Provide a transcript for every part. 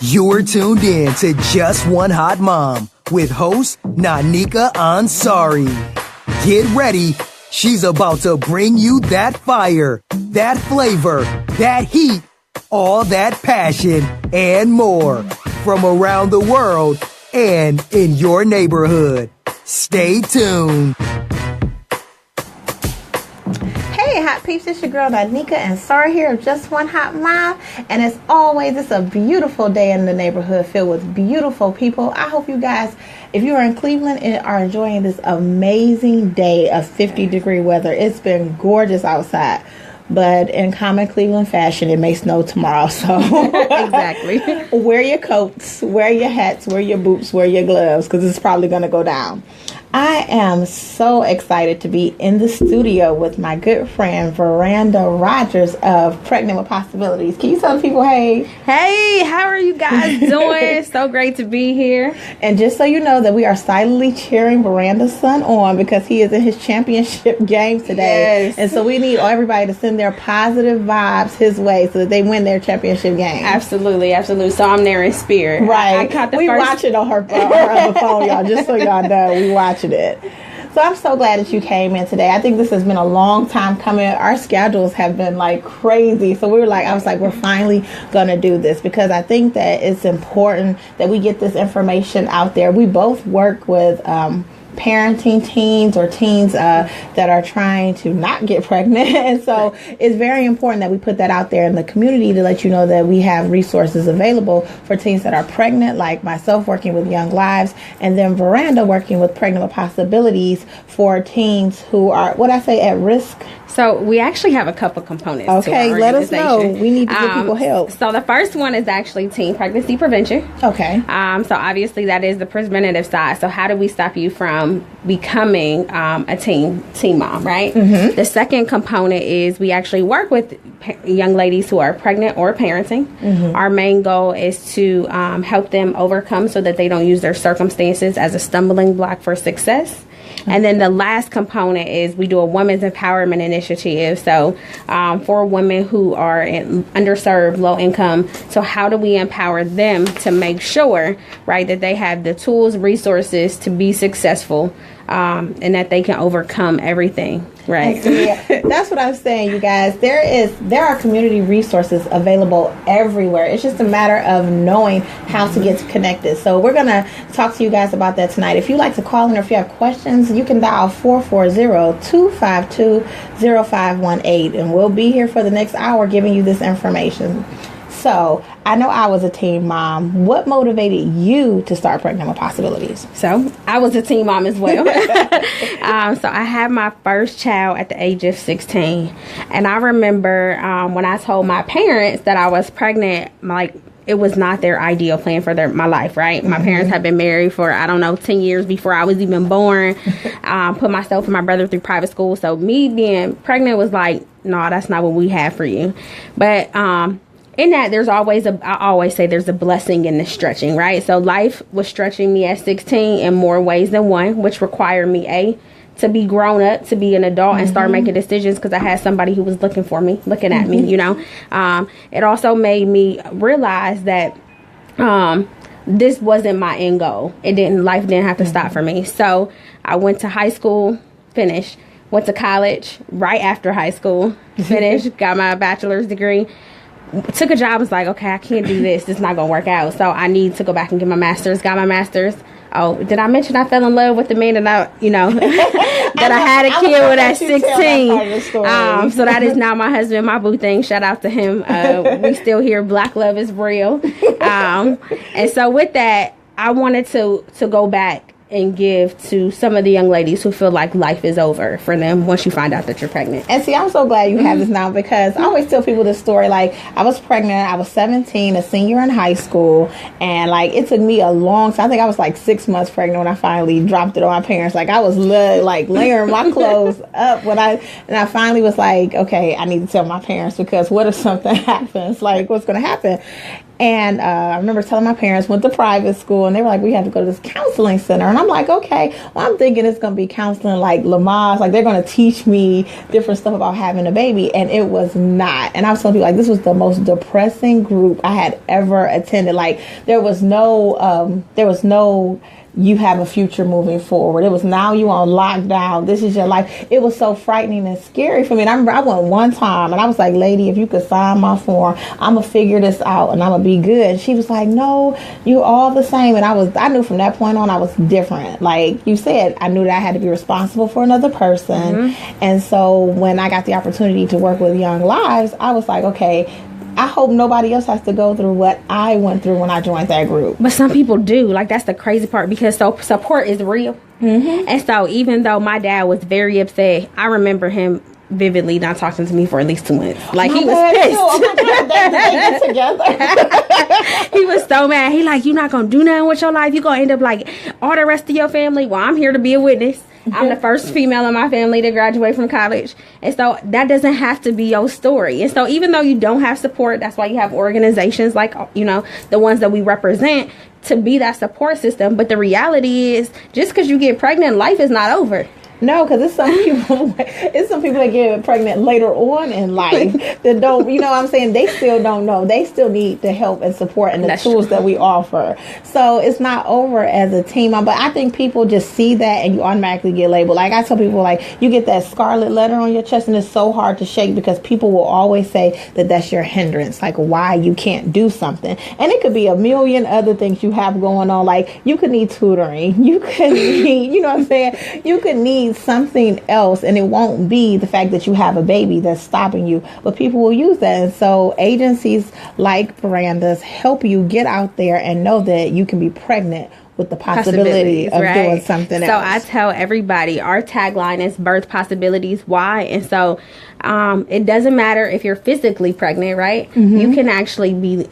You're tuned in to Just One Hot Mom with host Nanika Ansari. Get ready. She's about to bring you that fire, that flavor, that heat, all that passion, and more from around the world and in your neighborhood. Stay tuned. Hey, Hot Peeps, it's your girl Nanika Ansari here of Just One Hot Mom. And as always, it's a beautiful day in the neighborhood filled with beautiful people. I hope you guys, if you are in Cleveland, are enjoying this amazing day of 50-degree weather. It's been gorgeous outside. But in common Cleveland fashion, it may snow tomorrow. So exactly. Wear your coats, wear your hats, wear your boots, wear your gloves, because it's probably going to go down. I am so excited to be in the studio with my good friend Veranda Rodgers of Pregnant with Possibilities. Can you tell the people, hey? Hey, how are you guys doing? So great to be here. And just so you know that we are silently cheering Veranda's son on because he is in his championship game today. Yes. And so we need everybody to send their positive vibes his way so that they win their championship game. Absolutely, absolutely. So I'm there in spirit. Right. I caught the we first... watch it on her other phone, y'all, just so y'all know. We watching it. So I'm so glad that you came in today. I think this has been a long time coming. Our schedules have been like crazy. So I was like, we're finally going to do this because I think that it's important that we get this information out there. We both work with parenting teens or teens that are trying to not get pregnant. And so it's very important that we put that out there in the community to let you know that we have resources available for teens that are pregnant, like myself working with Young Lives, and then Veranda working with Pregnant with Possibilities for teens who are, at risk. So we actually have a couple components. Okay, to our let us know. We need to give people help. So the first one is actually teen pregnancy prevention. Okay. So obviously that is the preventative side. So how do we stop you from becoming a teen mom, right? Mm-hmm. The second component is we actually work with young ladies who are pregnant or parenting. Mm-hmm. Our main goal is to help them overcome so that they don't use their circumstances as a stumbling block for success. And then the last component is we do a women's empowerment initiative. So for women who are in underserved, low income. So how do we empower them to make sure, right, that they have the tools, resources to be successful and that they can overcome everything. Right. Yeah, that's what I'm saying, you guys. There are community resources available everywhere. It's just a matter of knowing how to get connected. So we're going to talk to you guys about that tonight. If you'd like to call in or if you have questions, you can dial 440-252-0518 and we'll be here for the next hour giving you this information. So I know I was a teen mom. What motivated you to start Pregnant with Possibilities? So I was a teen mom as well. So I had my first child at the age of 16. And I remember when I told my parents that I was pregnant, it was not their ideal plan for my life, right? My parents had been married for, 10 years before I was even born. Put myself and my brother through private school. So me being pregnant was like, no, that's not what we have for you. But in that, there's always I always say there's a blessing in the stretching, right? So life was stretching me at 16 in more ways than one, which required me, to be grown up, to be an adult and start making decisions because I had somebody who was looking at me, It also made me realize that this wasn't my end goal. Life didn't have to stop for me. So I went to high school, finished, went to college right after high school, finished, got my bachelor's degree. Took a job, was like, okay, I can't do this. It's not going to work out. So I need to go back and get my master's. Got my master's. Oh, did I mention I fell in love with the man that that I had a kid with at 16? So that is now my husband, my boo thing. Shout out to him. We still here. Black love is real. And so with that, I wanted to go back and give to some of the young ladies who feel like life is over for them once you find out that you're pregnant. And see, I'm so glad you have this now because I always tell people this story. Like, I was pregnant. I was 17, a senior in high school. And, it took me a long time. I think I was, 6 months pregnant when I finally dropped it on my parents. I was, layering my clothes up and I finally was like, okay, I need to tell my parents because what if something happens? What's going to happen? And I remember telling my parents, went to private school, and they were like, we have to go to this counseling center. And And I'm like, okay, well, I'm thinking it's going to be counseling like Lamaze, like they're going to teach me different stuff about having a baby. And it was not. And I was telling people, like, this was the most depressing group I had ever attended. Like, there was no you have a future moving forward. It was now you on lockdown. This is your life. It was so frightening and scary for me. And I remember I went one time and I was like, lady, if you could sign my form, I'm going to figure this out and I'm going to be good. And she was like, no, you're all the same. And I knew from that point on I was different. Like you said, I knew that I had to be responsible for another person. And so when I got the opportunity to work with young lives, I was like, okay, I hope nobody else has to go through what I went through when I joined that group. But some people do. Like, that's the crazy part, because support is real. And so even though my dad was very upset, I remember him vividly not talking to me for at least 2 months. Like, he was pissed. They get together. He was so mad. He like, you're not going to do nothing with your life. You're going to end up like all the rest of your family. Well, I'm here to be a witness. I'm the first female in my family to graduate from college. And so that doesn't have to be your story. And so even though you don't have support, that's why you have organizations like, you know, the ones that we represent to be that support system. But the reality is, just because you get pregnant, life is not over. No, because it's some people that get pregnant later on in life that don't, you know what I'm saying? They still don't know. They still need the help and support and the tools that we offer. So it's not over as a team. But I think people just see that and you automatically get labeled. Like I tell people, like, you get that scarlet letter on your chest and it's so hard to shake because people will always say that that's your hindrance, like why you can't do something. And it could be a million other things you have going on. Like you could need tutoring. You could need, you know what I'm saying? You could need something else, and it won't be the fact that you have a baby that's stopping you, but people will use that. And so agencies like Veranda's help you get out there and know that you can be pregnant with the possibility of doing something else. So I tell everybody, our tagline is birth possibilities. Why? And so it doesn't matter if you're physically pregnant, right? You can actually be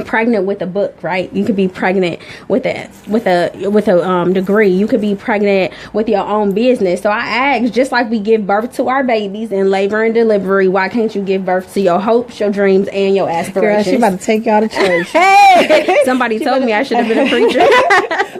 pregnant with a book, right? You could be pregnant with a degree. You could be pregnant with your own business. So I ask, just like we give birth to our babies in labor and delivery, why can't you give birth to your hopes, your dreams, and your aspirations? Girl, she about to take y'all to church. Hey, somebody told me I should have been a preacher.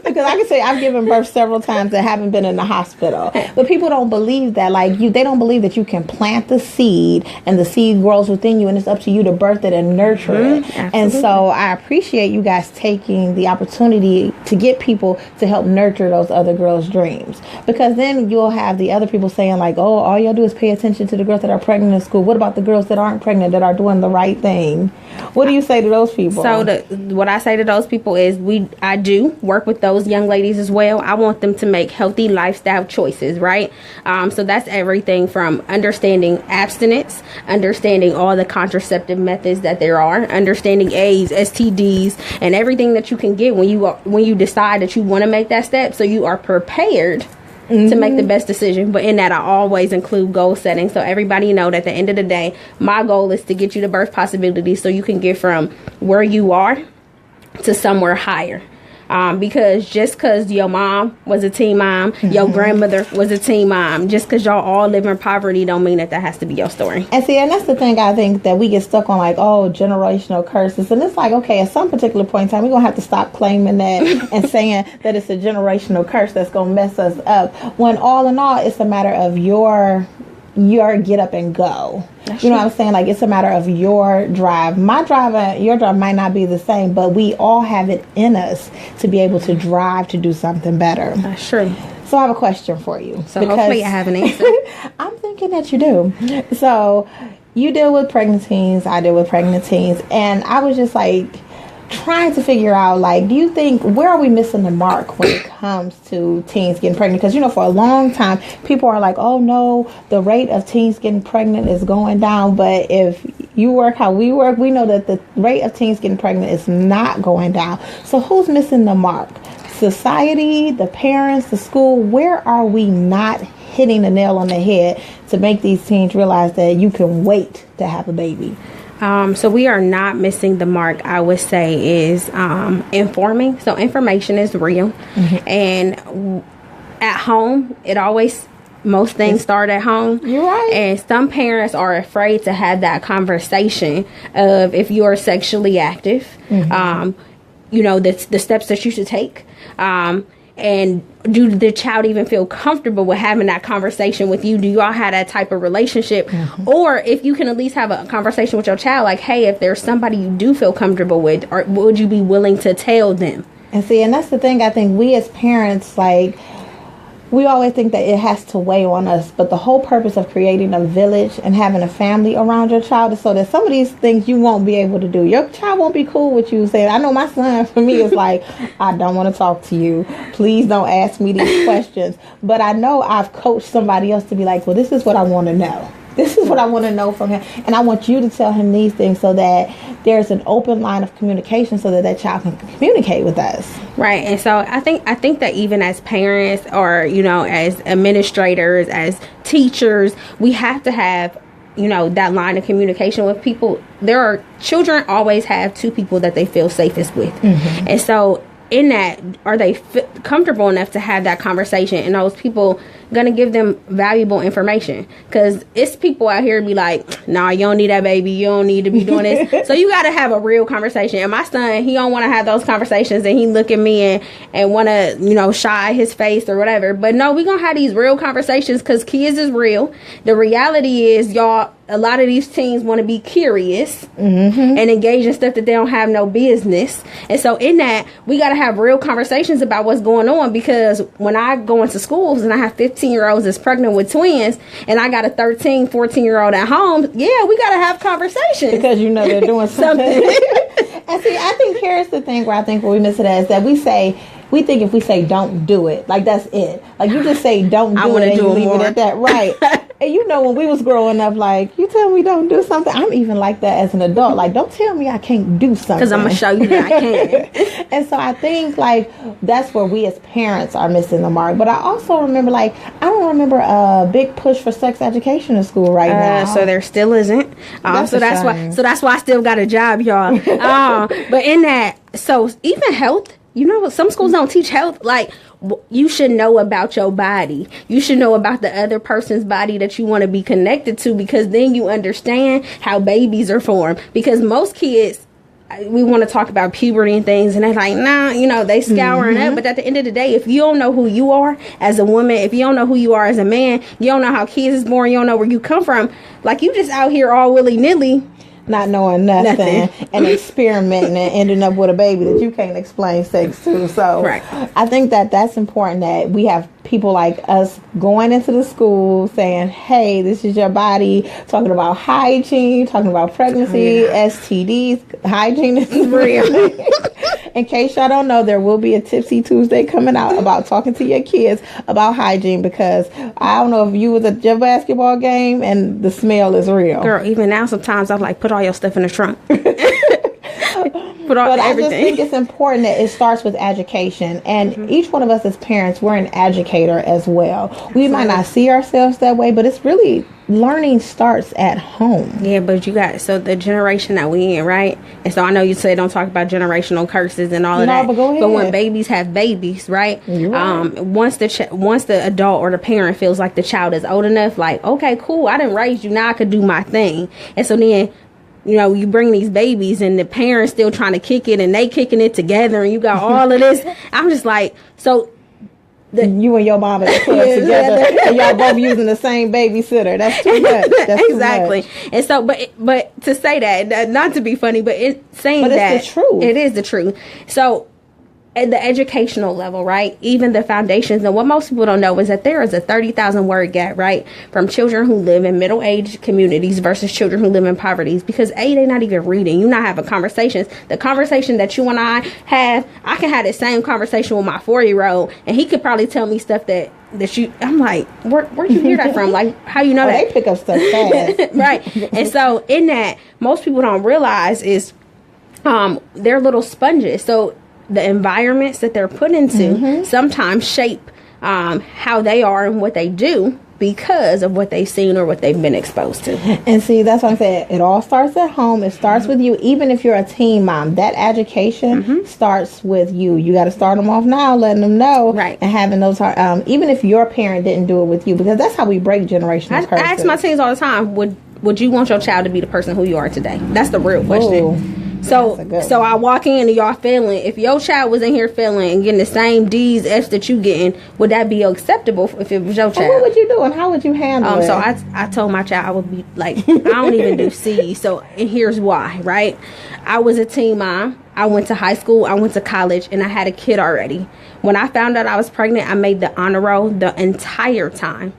Because I can say I've given birth several times that haven't been in the hospital. But people don't believe that. Like they don't believe that you can plant the seed and the seed grows within you, and it's up to you to birth it and nurture it. Absolutely. And so I appreciate you guys taking the opportunity to get people to help nurture those other girls' dreams, because then you'll have the other people saying like, oh, all y'all do is pay attention to the girls that are pregnant in school. What about the girls that aren't pregnant, that are doing the right thing? What do you say to those people? So what I say to those people is I do work with those young ladies as well. I want them to make healthy lifestyle choices, right? So that's everything from understanding abstinence, understanding all the contraceptive methods that there are, understanding AIDS, STDs, and everything that you can get when you decide that you want to make that step, so you are prepared to make the best decision. But in that, I always include goal setting, so everybody know that at the end of the day, my goal is to get you the birth possibilities so you can get from where you are to somewhere higher. Because just because your mom was a teen mom, your grandmother was a teen mom, just because y'all all live in poverty don't mean that has to be your story. And see, and that's the thing I think that we get stuck on, like, oh, generational curses. And it's like, okay, at some particular point in time, we're going to have to stop claiming that and saying that it's a generational curse that's going to mess us up. When all in all, it's a matter of your get up and go. That's you know true. What I'm saying? Like, it's a matter of your drive. My drive and your drive might not be the same, but we all have it in us to be able to drive to do something better. That's true. So I have a question for you. So hopefully I have an answer. I'm thinking that you do. So you deal with pregnant teens, I deal with pregnant teens, and I was just like trying to figure out, like, do you think, where are we missing the mark when it comes to teens getting pregnant? Because, you know, for a long time, people are like, oh, no, the rate of teens getting pregnant is going down. But if you work how we work, we know that the rate of teens getting pregnant is not going down. So who's missing the mark? Society, the parents, the school? Where are we not hitting the nail on the head to make these teens realize that you can wait to have a baby? So we are not missing the mark, I would say, is informing. So information is real. And at home, most things start at home. You're right. And some parents are afraid to have that conversation of, if you are sexually active, you know, the steps that you should take. And And do the child even feel comfortable with having that conversation with you? Do you all have that type of relationship? Or if you can at least have a conversation with your child, like, hey, if there's somebody you do feel comfortable with, or would you be willing to tell them? And see, and that's the thing, I think we as parents, like, we always think that it has to weigh on us, but the whole purpose of creating a village and having a family around your child is so that some of these things you won't be able to do. Your child won't be cool with you saying, I know my son, for me, is like, I don't want to talk to you. Please don't ask me these questions. But I know I've coached somebody else to be like, well, this is what I want to know. This is what I want to know from him. And I want you to tell him these things so that there's an open line of communication so that child can communicate with us. Right. And so I think that even as parents or, as administrators, as teachers, we have to have, that line of communication with people. Children always have two people that they feel safest with. Mm-hmm. And so in that, are they comfortable enough to have that conversation, and those people gonna give them valuable information? Because it's people out here be like, nah, you don't need that, baby, you don't need to be doing this. So you gotta have a real conversation. And my son, he don't want to have those conversations, and he look at me and want to shy his face or whatever. But no, we gonna have these real conversations, because kids is real. The reality is, y'all, a lot of these teens want to be curious and engage in stuff that they don't have no business. And so in that, we got to have real conversations about what's going on, because when I go into schools and I have 15-year-olds that's pregnant with twins, and I got a 13, 14-year-old at home, yeah, we got to have conversations. Because they're doing something. And see, I think here's the thing where I think we miss it is that we think if we say don't do it, like that's it. Like you just say don't do it and you leave it at that. Right. And when we was growing up, like, you tell me don't do something, I'm even like that as an adult. Like, don't tell me I can't do something. Because I'm going to show you that I can. And so I think, like, that's where we as parents are missing the mark. But I also remember, like, I don't remember a big push for sex education in school right now. So there still isn't. So that's why I still got a job, y'all. But in that, so even health, some schools don't teach health. Like, you should know about your body. You should know about the other person's body that you want to be connected to, because then you understand how babies are formed. Because most kids, we want to talk about puberty and things, and they're like, nah, they scouring up. But at the end of the day, if you don't know who you are as a woman, if you don't know who you are as a man, you don't know how kids is born, you don't know where you come from, like, you just out here all willy-nilly, not knowing nothing. And experimenting and ending up with a baby that you can't explain sex to. So right. I think that's important, that we have people like us going into the school saying, hey, this is your body, talking about hygiene, talking about pregnancy, STDs. Hygiene is real. In case y'all don't know, there will be a Tipsy Tuesday coming out about talking to your kids about hygiene, because I don't know if you was at your basketball game and the smell is real. Girl, even now sometimes I'm like, put all your stuff in the trunk. But I just think it's important that it starts with education. And each one of us as parents, we're an educator as well. We might not see ourselves that way, but it's really, learning starts at home. Yeah, but so the generation that we in, right? And so I know you say don't talk about generational curses and all of that. But go ahead. But when babies have babies, right? Right. Once the adult or the parent feels like the child is old enough, like, okay, cool, I didn't raise you, now I could do my thing. And so then, you bring these babies and the parents still trying to kick it, and they kicking it together, and you got all of this. I'm just like, so you and your mom at the club together, and y'all both using the same babysitter. That's too much. That's exactly. Too much. And so, but to say that, not to be funny, but it's the truth. It is the truth. So, at the educational level, right? Even the foundations, and what most people don't know is that there is a 30,000 word gap, right? From children who live in middle-aged communities versus children who live in poverty. Because they're not even reading. You're not having conversations. The conversation that you and I have, I can have the same conversation with my 4-year-old, and he could probably tell me stuff that I'm like, where'd you hear that from? Like, how you know that? They pick up stuff fast. Right. And so in that, most people don't realize is they're little sponges. So the environments that they're put into sometimes shape how they are and what they do because of what they've seen or what they've been exposed to. And see, that's what I'm saying. It all starts at home. It starts with you. Even if you're a teen mom, that education starts with you. You got to start them off now, letting them know. Right. And having those, even if your parent didn't do it with you, because that's how we break generational curses. I ask my teens all the time, would you want your child to be the person who you are today? That's the real question. So I walk in and y'all failing. If your child was in here failing and getting the same D's, F's that you getting, would that be acceptable if it was your child? And what would you do and how would you handle it? So I told my child I would be like, I don't even do C. So, and here's why, right? I was a teen mom. I went to high school, I went to college, and I had a kid already. When I found out I was pregnant, I made the honor roll the entire time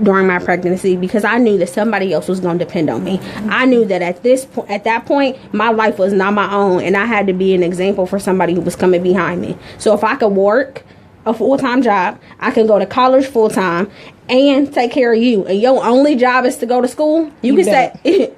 during my pregnancy because I knew that somebody else was going to depend on me. I knew that at that point, my life was not my own, and I had to be an example for somebody who was coming behind me. So if I could work a full-time job, I can go to college full-time and take care of you, and your only job is to go to school, you can say...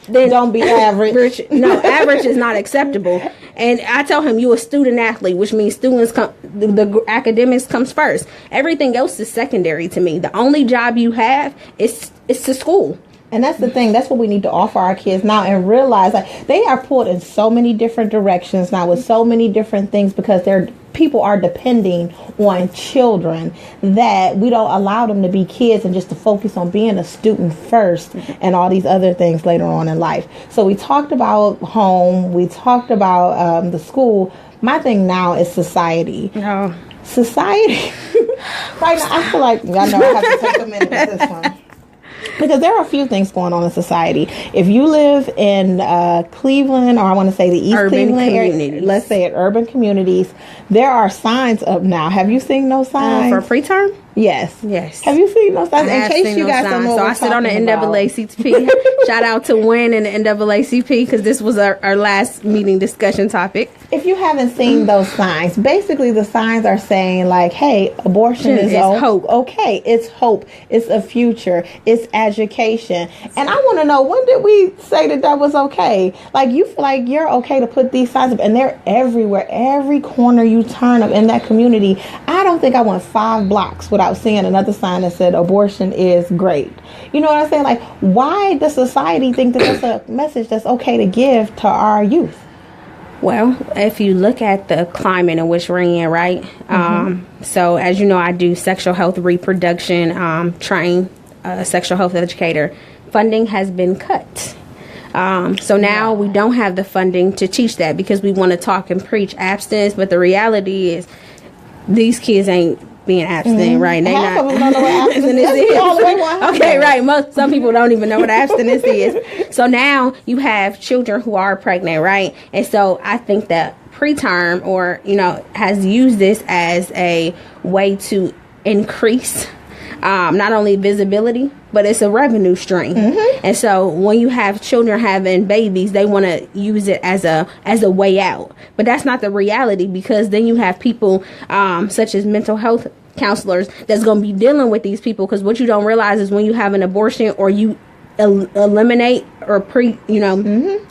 Then don't be average. No, average is not acceptable. And I tell him, you a student athlete, which means students come, the academics comes first. Everything else is secondary to me. The only job you have is to school. And that's the thing. That's what we need to offer our kids now and realize like they are pulled in so many different directions now with so many different things because people are depending on children that we don't allow them to be kids and just to focus on being a student first and all these other things later on in life. So we talked about home. We talked about the school. My thing now is society. No. Society. Right now, I feel like I know I have to take a minute with this one. Because there are a few things going on in society. If you live in Cleveland, or I want to say the East urban Cleveland area, let's say it, urban communities, there are signs up now. Have you seen those signs? For preterm? Yes. Yes. Have you seen those signs? In case you got some. So I sit on the NAACP. Shout out to Wynn and the NAACP because this was our last meeting discussion topic. If you haven't seen those signs, basically the signs are saying like, hey, abortion is hope. Okay, it's hope. It's a future. It's education. And I want to know, when did we say that was okay? Like, you feel like you're okay to put these signs up, and they're everywhere. Every corner you turn up in that community. I don't think I went 5 blocks without seeing another sign that said abortion is great. You know what I'm saying? Like, why does society think that that's a message that's okay to give to our youth? Well, if you look at the climate in which we're in, right? So as you know, I do sexual health reproduction, train sexual health educator. Funding has been cut. So now we don't have the funding to teach that because we want to talk and preach abstinence. But the reality is these kids ain't being abstinent, right? They Half not. of them don't know what abstinence is. Okay, right. Some people don't even know what abstinence is. So now you have children who are pregnant, right? And so I think that preterm has used this as a way to increase not only visibility, but it's a revenue stream. And so when you have children having babies, they want to use it as a way out. But that's not the reality, because then you have people such as mental health counselors that's going to be dealing with these people, because what you don't realize is when you have an abortion or you eliminate or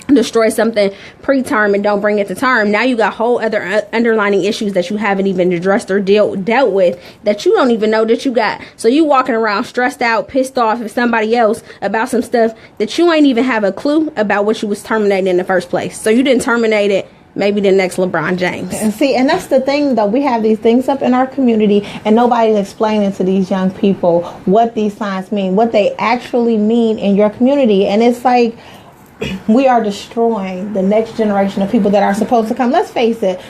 destroy something preterm and don't bring it to term, now you got whole other underlining issues that you haven't even addressed or dealt with that you don't even know that you got. So you walking around stressed out, pissed off at somebody else about some stuff that you ain't even have a clue about what you was terminating in the first place. So you didn't terminate it. Maybe the next LeBron James. And see, and that's the thing, though. We have these things up in our community, and nobody's explaining to these young people what these signs mean, what they actually mean in your community. And it's like we are destroying the next generation of people that are supposed to come. Let's face it.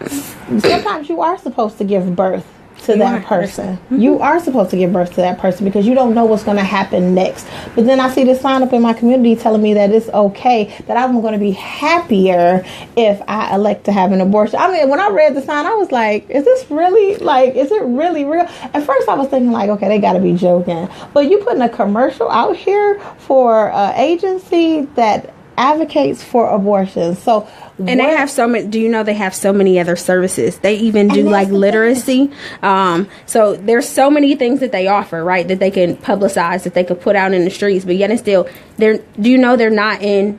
Sometimes you are supposed to give birth to that person. You are supposed to give birth to that person because you don't know what's going to happen next. But then I see this sign up in my community telling me that it's okay, that I'm going to be happier if I elect to have an abortion. I mean, when I read the sign, I was like, is this really, is it really real? At first I was thinking like, okay, they got to be joking. But you putting a commercial out here for an agency that advocates for abortion. So and they have so many. Do you know they have so many other services? They even do like literacy. So there's so many things that they offer, right? That they can publicize, that they could put out in the streets. But yet and still, do you know they're not in,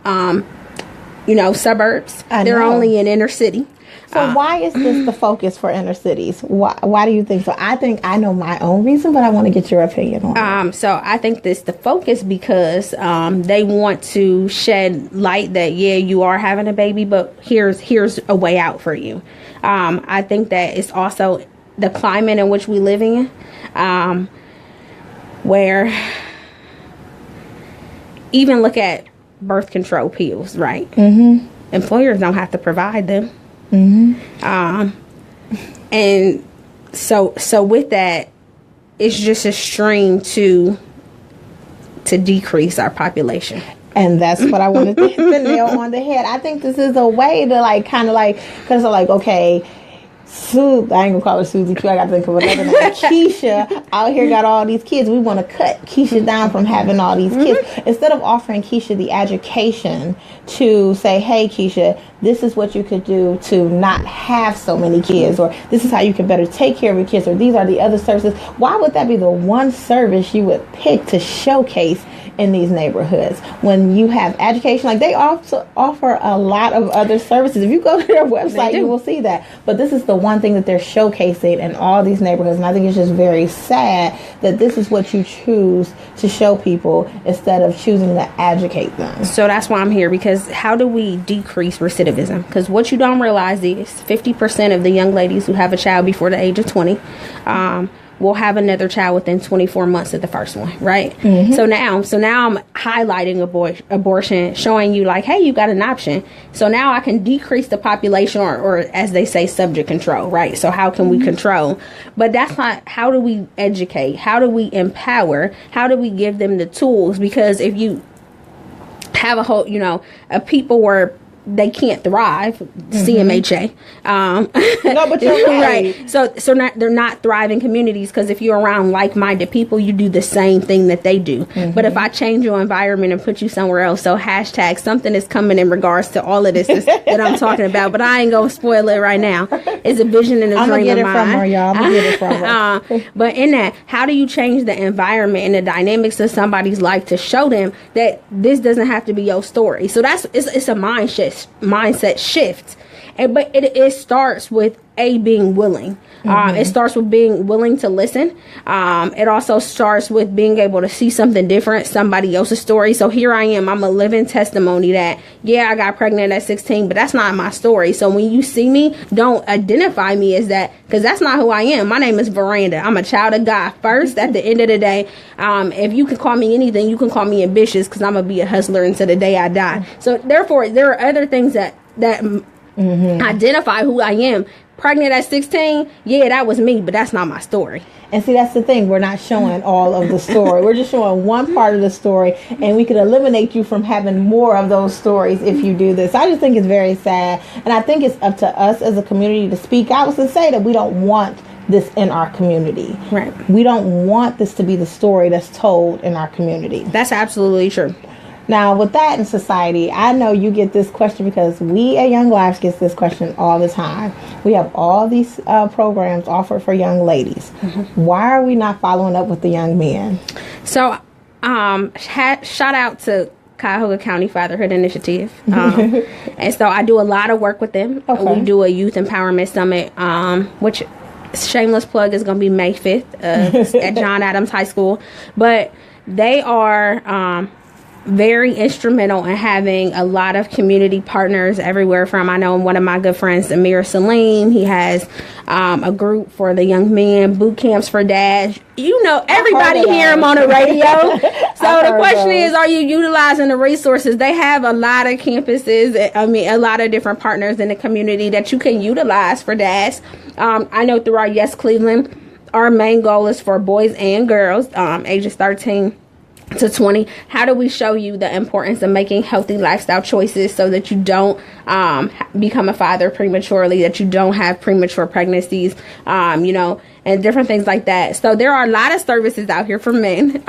suburbs? They're only in inner city. So why is this the focus for inner cities? Why do you think so? I think I know my own reason, but I want to get your opinion on it. So I think this the focus because they want to shed light that, yeah, you are having a baby, but here's a way out for you. I think that it's also the climate in which we live in, where even look at birth control pills, right? employers don't have to provide them. And so with that, it's just a stream to decrease our population. And that's what I wanted to hit the nail on the head. I think this is a way to like kind of like, because they're like, okay, Sue, I ain't gonna call her Susie too. I gotta think of another name. Keisha out here got all these kids. We want to cut Keisha down from having all these kids. Instead of offering Keisha the education to say, hey, Keisha, this is what you could do to not have so many kids, or this is how you can better take care of your kids, or these are the other services. Why would that be the one service you would pick to showcase in these neighborhoods when you have education? Like, they also offer a lot of other services. If you go to their website, you will see that. But this is the one thing that they're showcasing in all these neighborhoods. And I think it's just very sad that this is what you choose to show people instead of choosing to educate them. So that's why I'm here, because how do we decrease recidivism? Because what you don't realize is 50% of the young ladies who have a child before the age of 20 will have another child within 24 months of the first one, right? So now I'm highlighting abortion, showing you like, hey, you got an option. So now I can decrease the population, or as they say, subject control, right? So how can we control? But that's not, how do we educate? How do we empower? How do we give them the tools? Because if you have a whole, a people where they can't thrive, CMHA. No, but you're right. So they're not thriving communities, because if you're around like-minded people, you do the same thing that they do. But if I change your environment and put you somewhere else, so hashtag something is coming in regards to all of this that I'm talking about, but I ain't gonna spoil it right now. It's a vision and a dream of mine. From her, y'all. I'm gonna get it from her. But in that, how do you change the environment and the dynamics of somebody's life to show them that this doesn't have to be your story? So it's a mindset shift. But it starts with being willing. It starts with being willing to listen. It also starts with being able to see something different, somebody else's story. So here I am. I'm a living testimony that, I got pregnant at 16, but that's not my story. So when you see me, don't identify me as that, because that's not who I am. My name is Veranda. I'm a child of God first. At the end of the day, if you can call me anything, you can call me ambitious, because I'm going to be a hustler until the day I die. So therefore, there are other things that identify who I am. Pregnant at 16, that was me, but that's not my story. And see, that's the thing. We're not showing all of the story. We're just showing one part of the story, and we could eliminate you from having more of those stories if you do this. I just think it's very sad, and I think it's up to us as a community to speak out and say that we don't want this in our community. Right. We don't want this to be the story that's told in our community. That's absolutely true. Now, with that in society, I know you get this question, because we at Young Lives get this question all the time. We have all these programs offered for young ladies. Why are we not following up with the young men? So, shout out to Cuyahoga County Fatherhood Initiative. And so I do a lot of work with them. Okay. We do a youth empowerment summit, which, shameless plug, is going to be May 5th at John Adams High School. But they are very instrumental in having a lot of community partners everywhere from, I know one of my good friends, Amir Salim, he has a group for the young men, boot camps for dads. Everybody hear him on the radio. So the question is, are you utilizing the resources? They have a lot of campuses, a lot of different partners in the community that you can utilize for dads. I know through our Yes Cleveland, our main goal is for boys and girls, ages 13 to 20. How do we show you the importance of making healthy lifestyle choices so that you don't become a father prematurely, that you don't have premature pregnancies, and different things like that. So there are a lot of services out here for men.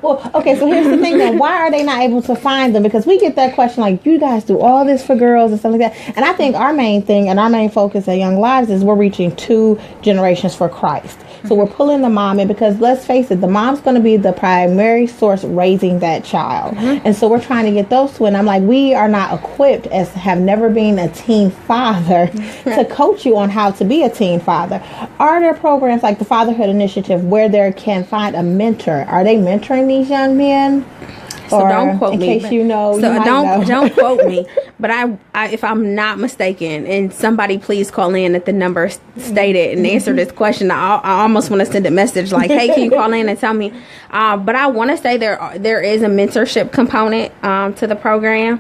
Well, okay, so here's the thing then. Why are they not able to find them? Because we get that question, like, you guys do all this for girls and stuff like that. And I think our main thing and our main focus at Young Lives is we're reaching 2 generations for Christ. So we're pulling the mom in, because let's face it, the mom's going to be the primary source raising that child. And so we're trying to get those two. And I'm like, we are not equipped, as have never been a teen father, to coach you on how to be a teen father. Are there programs like the Fatherhood Initiative where they can find a mentor? Are they mentoring these young men? So don't quote me. In case you know. So don't quote me. But I, if I'm not mistaken, and somebody please call in at the number stated and answer this question. I almost want to send a message like, hey, can you call in and tell me? But I want to say there is a mentorship component to the program.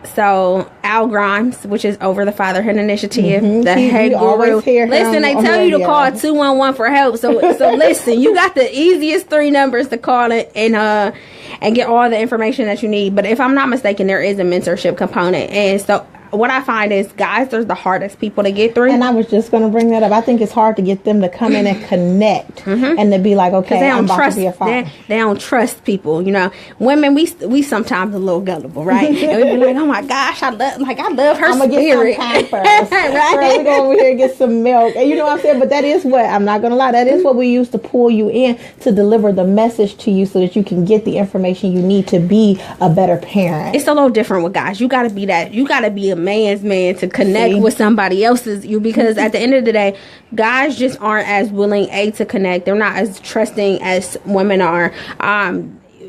So Al Grimes, which is over the Fatherhood Initiative, the head guru. Listen, they tell you to call 211 for help. So listen, you got the easiest 3 numbers to call it and get all the information that you need. But if I'm not mistaken, there is a mentorship component, and so what I find is guys are the hardest people to get through. And I was just going to bring that up. I think it's hard to get them to come in and connect and to be like, okay, I'm about to be a father. They don't trust people. You know, women, we sometimes a little gullible, right? And we be like, oh my gosh, I love her I'm spirit. Get some Pampers. Right? We go over here and get some milk. And you know what I'm saying? But that is what, I'm not going to lie, that is what we use to pull you in to deliver the message to you so that you can get the information you need to be a better parent. It's a little different with guys. You got to be that. You got to be a man's man to connect with somebody else's because at the end of the day, guys just aren't as willing to connect. They're not as trusting as women are.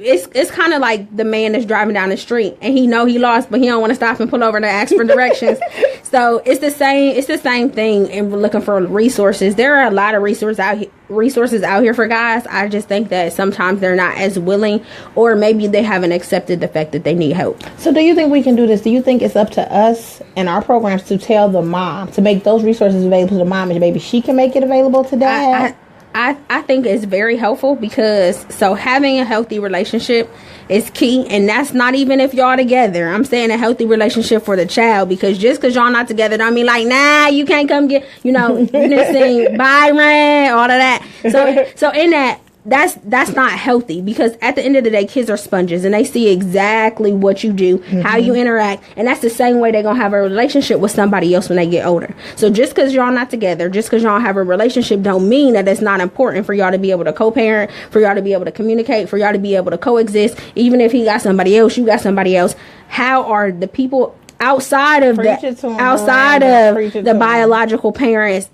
It's kind of like the man that's driving down the street and he know he lost, but he don't want to stop and pull over to ask for directions. So it's the same thing in looking for resources. There are a lot of resources out here for guys. I just think that sometimes they're not as willing, or maybe they haven't accepted the fact that they need help. So do you think we can do this? Do you think it's up to us and our programs to tell the mom, to make those resources available to the mom, and maybe she can make it available to dad? I think it's very helpful because having a healthy relationship is key, and that's not even if y'all together. I'm saying a healthy relationship for the child, because just because y'all not together don't mean like, nah, you can't come get, you didn't sing Byron, all of that. So in that's not healthy, because at the end of the day, kids are sponges and they see exactly what you do, how you interact, and that's the same way they're gonna have a relationship with somebody else when they get older. So just because y'all not together, just because y'all have a relationship, don't mean that it's not important for y'all to be able to co-parent, for y'all to be able to communicate, for y'all to be able to coexist. Even if he got somebody else, you got somebody else. How are the people outside of the biological parents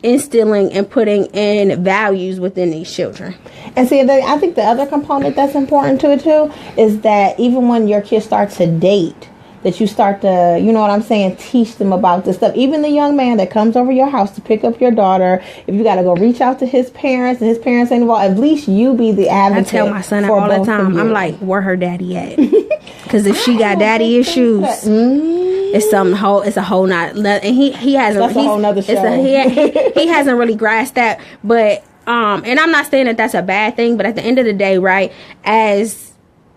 instilling and putting in values within these children? And see, I think the other component that's important to it too is that even when your kids start to date, that you start to, you know what I'm saying, teach them about this stuff. Even the young man that comes over your house to pick up your daughter, if you got to go reach out to his parents and his parents ain't involved, at least you be the advocate. I tell my son all the time, I'm like, where her daddy at? Because if she got daddy issues, it's a whole not, and he hasn't. That's a whole nother show. He hasn't really grasped that, but and I'm not saying that that's a bad thing, but at the end of the day, right, as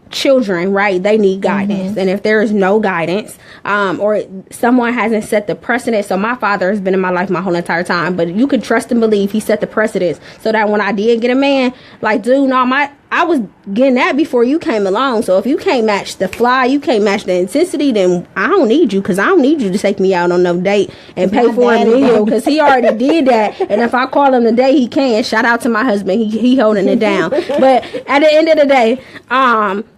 children, right, they need guidance. And if there is no guidance, or someone hasn't set the precedent, so my father has been in my life my whole entire time, but you could trust and believe he set the precedence so that when I did get a man, like, dude, no, I was getting that before you came along. So if you can't match the fly, you can't match the intensity, then I don't need you, because I don't need you to take me out on no date and pay for a meal, because he already did that. And if I call him today, he can. Shout out to my husband, he holding it down. But at the end of the day,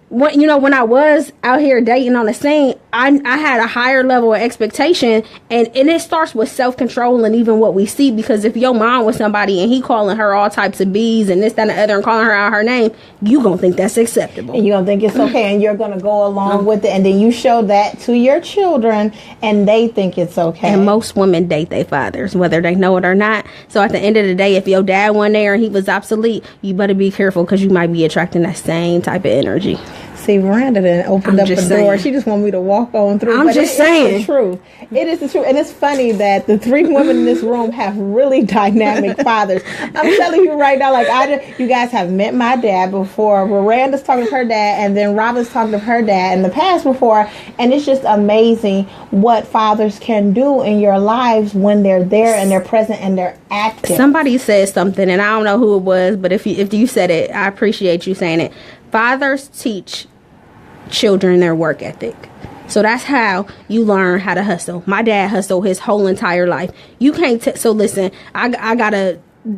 when I was out here dating on the scene, I had a higher level of expectation, and it starts with self-control and even what we see, because if your mom was somebody and he calling her all types of B's and this, that, and the other and calling her out her name, you gonna think that's acceptable. And you gonna think it's okay, and you're gonna go along with it, and then you show that to your children and they think it's okay. And most women date their fathers, whether they know it or not. So at the end of the day, if your dad went there and he was obsolete, you better be careful, because you might be attracting that same type of energy. See, Veranda then opened up the door. She just wanted me to walk on through. I'm just saying. It's the truth. It is the truth. And it's funny that the 3 women in this room have really dynamic fathers. I'm telling you right now, like, you guys have met my dad before. Veranda's talking to her dad, and then Robin's talking to her dad in the past before. And it's just amazing what fathers can do in your lives when they're there and they're present and they're active. Somebody said something, and I don't know who it was, but if you said it, I appreciate you saying it. Fathers teach children their work ethic. So that's how you learn how to hustle. My dad hustled his whole entire life. You can't so listen, I got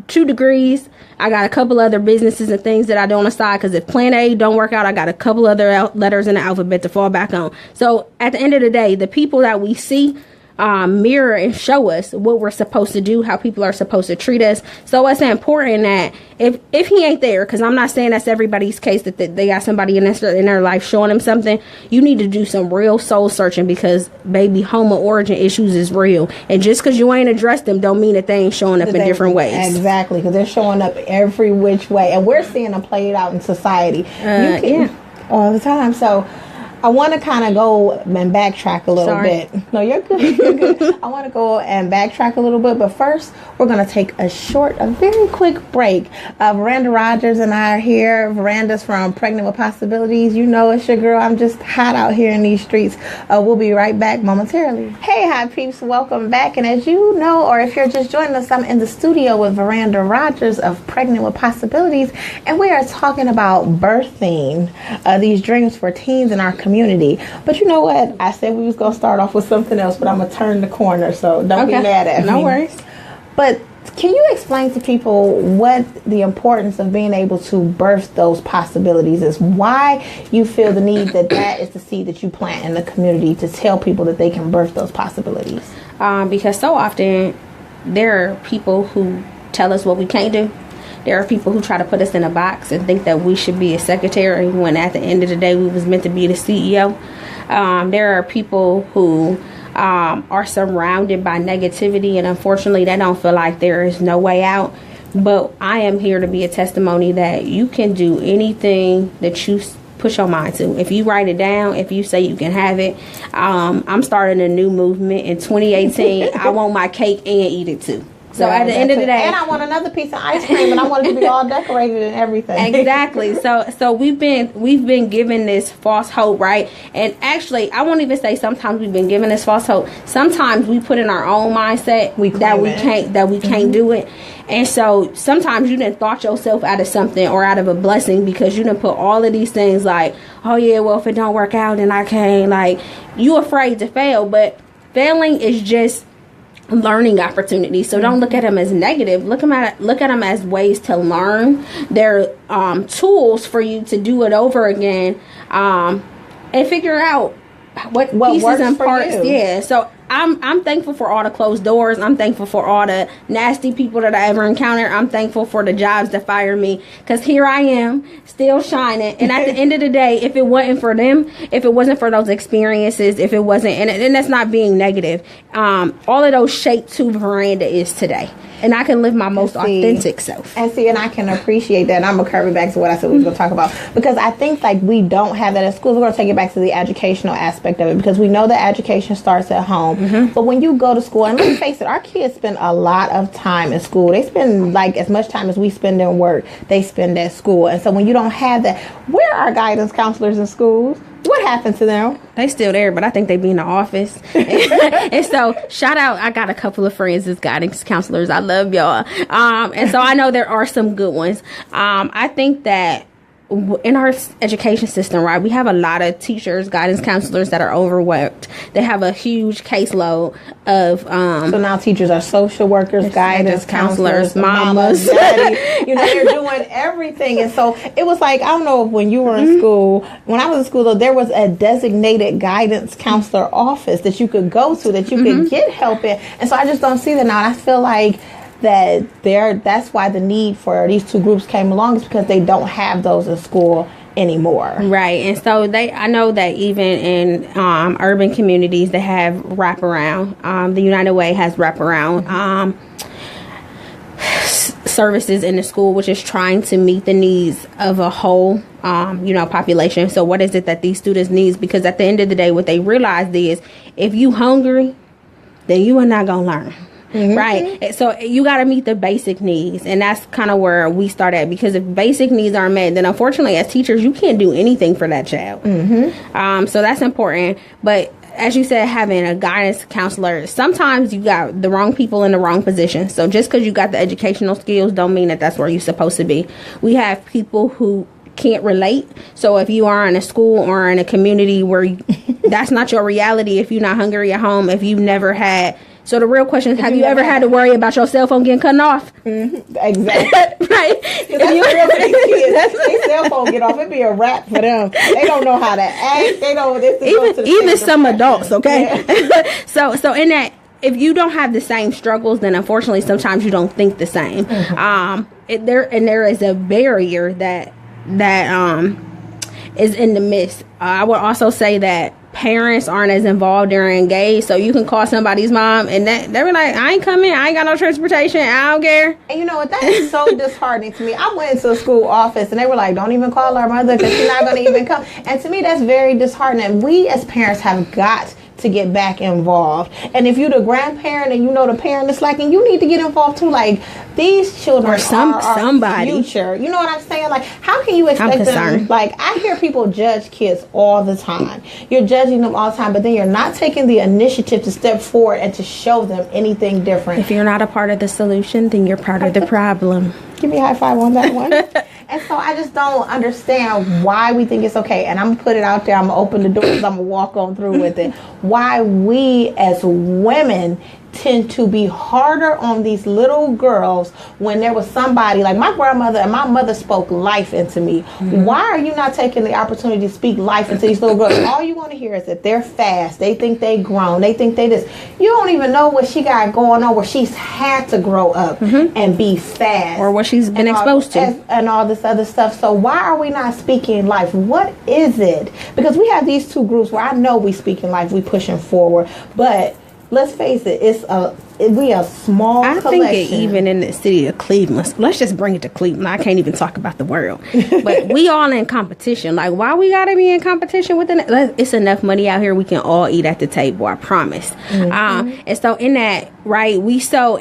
2 degrees. I got a couple other businesses and things that I do on the side, because if plan A don't work out, I got a couple other letters in the alphabet to fall back on. So at the end of the day, the people that we see mirror and show us what we're supposed to do, how people are supposed to treat us. So it's important that if he ain't there, because I'm not saying that's everybody's case, that they got somebody in their life showing them something, you need to do some real soul searching, because baby, homo origin issues is real, and just because you ain't addressed them don't mean that they ain't showing up in different ways. Exactly, because they're showing up every which way, and we're seeing them played out in society. All the time. So I want to kind of go and backtrack a little bit. No, you're good. You're good. I want to go and backtrack a little bit, but first we're going to take a very quick break. Veranda Rodgers and I are here. Veranda's from Pregnant with Possibilities. You know it's your girl. I'm just hot out here in these streets. We'll be right back momentarily. Hey, hi peeps. Welcome back. And as you know, or if you're just joining us, I'm in the studio with Veranda Rodgers of Pregnant with Possibilities, and we are talking about birthing these dreams for teens in our community. But you know what? I said we was going to start off with something else, but I'm going to turn the corner, so don't be mad at me. No worries. But can you explain to people what the importance of being able to birth those possibilities is? Why you feel the need that is the seed that you plant in the community to tell people that they can birth those possibilities? Because so often there are people who tell us what we can't do. There are people who try to put us in a box and think that we should be a secretary when at the end of the day we was meant to be the CEO. There are people who are surrounded by negativity, and unfortunately they don't feel like there is no way out. But I am here to be a testimony that you can do anything that you put your mind to. If you write it down, if you say you can have it, I'm starting a new movement in 2018. I want my cake and eat it too. So at the end of the day, and I want another piece of ice cream, and I want it to be all decorated and everything. Exactly. So we've been given this false hope, right? And actually, I won't even say sometimes we've been given this false hope. Sometimes we put in our own mindset that we can't do it. And so sometimes you done thought yourself out of something or out of a blessing because you done put all of these things like, oh yeah, well if it don't work out then I can't. Like, you afraid to fail, but failing is just learning opportunities. So don't look at them as negative. Look at them as ways to learn. They're tools for you to do it over again and figure out what pieces and parts. Yeah. So I'm thankful for all the closed doors. I'm thankful for all the nasty people that I ever encountered. I'm thankful for the jobs that fired me, because here I am still shining. And at the end of the day, if it wasn't for them, if it wasn't for those experiences, if it wasn't, and that's not being negative, all of those shaped who Veranda is today. And I can live my most authentic self. And I can appreciate that. And I'm going to curve it back to what I said we were going to talk about. Because I think like we don't have that in schools. We're going to take it back to the educational aspect of it. Because we know that education starts at home. Mm-hmm. But when you go to school, and let's face it, our kids spend a lot of time in school. They spend like as much time as we spend in work, they spend at school. And so when you don't have that, where are guidance counselors in schools? What happened to them? They still there, but I think they be in the office. And so, shout out, I got a couple of friends as guidance counselors. I love y'all. And so I know there are some good ones. I think that in our education system, right, we have a lot of teachers, guidance counselors that are overworked. They have a huge caseload of so now teachers are social workers, guidance counselors, mamas, daddy. They're doing everything. And so it was like, I don't know if when you were in school, when I was in school though, there was a designated guidance counselor office that you could go to, that you could get help in. And so I just don't see that now. And I feel like that's why the need for these two groups came along, is because they don't have those in school anymore. Right. And so I know that even in urban communities, they have wraparound. The United Way has wraparound services in the school, which is trying to meet the needs of a whole population. So what is it that these students need? Because at the end of the day, what they realized is if you hungry, then you are not going to learn. Mm-hmm. Right. So you got to meet the basic needs. And that's kind of where we start at, because if basic needs aren't met, then unfortunately as teachers, you can't do anything for that child. Mm-hmm. So that's important. But as you said, having a guidance counselor, sometimes you got the wrong people in the wrong position. So just because you got the educational skills don't mean that that's where you're supposed to be. We have people who can't relate. So if you are in a school or in a community where that's not your reality, if you're not hungry at home, if you've never had. So the real question is, have you ever had to worry about your cell phone getting cut off? Mm-hmm. Exactly. Right. If you kids, their cell phone get off, it'd be a wrap for them. They don't know how to act. They don't. Even some adults. Okay. Yeah. So in that, if you don't have the same struggles, then unfortunately sometimes you don't think the same. Mm-hmm. There is a barrier that is in the midst. I would also say that parents aren't as involved or engaged, so you can call somebody's mom and they were like, I ain't coming, I ain't got no transportation, I don't care. And you know what, that is so disheartening to me. I went into a school office and they were like, don't even call our mother because she's not going to even come. And to me, that's very disheartening. We as parents have got to get back involved. And if you're the grandparent and you know the parent is lacking, you need to get involved too. Like, these children are somebody future. You know what I'm saying? Like, how can you expect them? Like, I hear people judge kids all the time. You're judging them all the time, but then you're not taking the initiative to step forward and to show them anything different. If you're not a part of the solution, then you're part of the problem. Give me a high five on that one. And so I just don't understand why we think it's okay. And I'm going to put it out there. I'm going to open the doors. I'm going to walk on through with it. Why we as women tend to be harder on these little girls when there was somebody like my grandmother and my mother spoke life into me. Mm-hmm. Why are you not taking the opportunity to speak life into these little girls? All you want to hear is that they're fast. They think they grown. They think they this. You don't even know what she got going on, where she's had to grow up and be fast. Or what she's been exposed to. And all this other stuff. So why are we not speaking life? What is it? Because we have these two groups where I know we speaking life, we pushing forward, but let's face it, we a small collection. I think even in the city of Cleveland, let's just bring it to Cleveland. I can't even talk about the world. But we all in competition. Like, why we got to be in competition with it's enough money out here. We can all eat at the table, I promise. Mm-hmm. And so in that, right, we so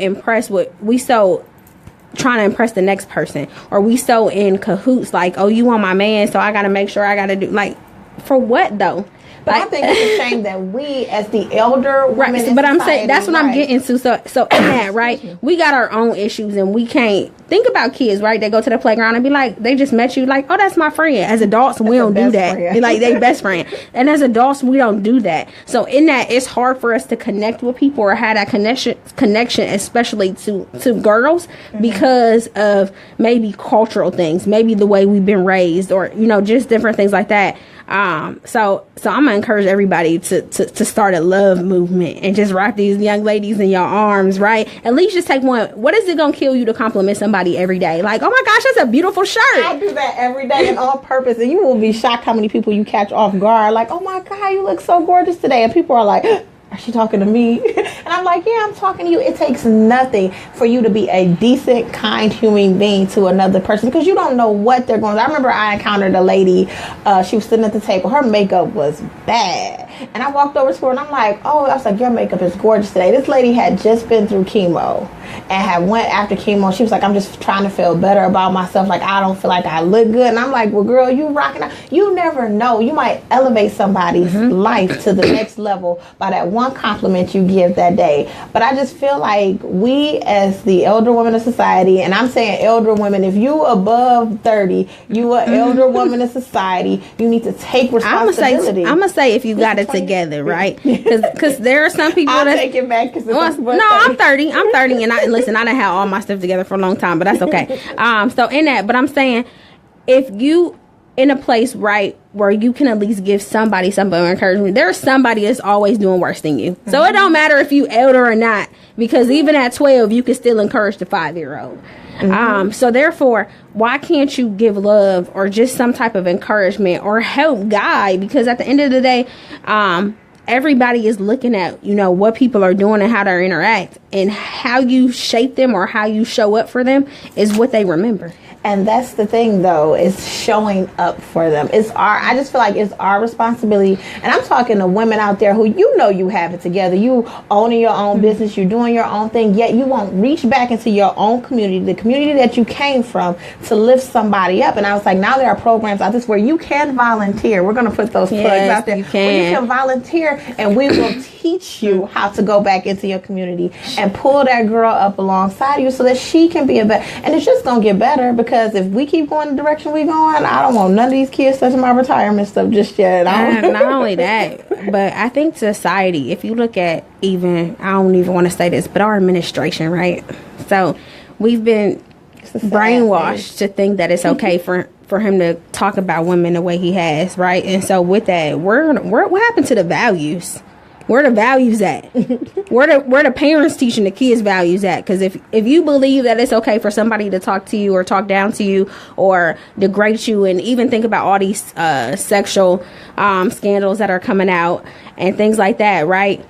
trying to impress the next person. Or we so in cahoots, like, oh, you want my man, so I got to make sure I got to do, like, for what, though? But I think it's a shame that we, as the elder women, right? But I'm saying that's what I'm getting to. So in that, right? We got our own issues, and we can't think about kids, right? They go to the playground and be like, they just met you, like, oh, that's my friend. As adults, we don't do that. Like, they best friend, and as adults, we don't do that. So in that, it's hard for us to connect with people or have that connection, especially to girls, because of maybe cultural things, maybe the way we've been raised, or just different things like that. So I'm gonna encourage everybody to start a love movement and just wrap these young ladies in your arms, right? At least just take one. What is it gonna kill you to compliment somebody every day? Like, oh my gosh, that's a beautiful shirt. I do that every day and on purpose, and you will be shocked how many people you catch off guard. Like, oh my God, you look so gorgeous today, and people are like, is she talking to me? And I'm like, yeah, I'm talking to you. It takes nothing for you to be a decent, kind human being to another person, because you don't know what they're going to. I remember I encountered a lady. She was sitting at the table. Her makeup was bad. And I walked over to her and I'm like, oh, I was like, your makeup is gorgeous today. This lady had just been through chemo and had went after chemo. She was like, I'm just trying to feel better about myself. Like, I don't feel like I look good. And I'm like, well, girl, you rocking out. You never know. You might elevate somebody's life to the next level by that one compliment you give that day. But I just feel like we, as the elder women of society, and I'm saying elder women, if you above 30, you are elder woman of society, you need to take responsibility. I'm gonna say if you got it together, right? Because there are some people that take it back. I'm 30, and I listen. I done had all my stuff together for a long time, but that's okay. So in that, but I'm saying if you in a place, right, where you can at least give somebody some encouragement. There's somebody that's always doing worse than you. So it don't matter if you elder or not, because even at 12, you can still encourage the 5-year-old. So therefore, why can't you give love or just some type of encouragement or help guide? Because at the end of the day, everybody is looking at, what people are doing and how they interact, and how you shape them or how you show up for them is what they remember. And that's the thing, though, is showing up for them. I just feel like it's our responsibility. And I'm talking to women out there who, you have it together. You owning your own business. You're doing your own thing. Yet you won't reach back into your own community, the community that you came from, to lift somebody up. And I was like, now there are programs out there where you can volunteer. We're going to put those plugs out there. You can. Where you can volunteer, and we will teach you how to go back into your community and pull that girl up alongside you so that she can be a better. And it's just going to get better, because if we keep going the direction we're going, I don't want none of these kids touching my retirement stuff just yet. Not only that, but I think society, if you look at I don't even want to say this, but our administration, right? So we've been brainwashed to think that it's okay for him to talk about women the way he has, right? And so with that, what happened to the values? Where the values at? Where the parents teaching the kids values at? Because if you believe that it's okay for somebody to talk to you or talk down to you or degrade you, and even think about all these sexual scandals that are coming out and things like that, right?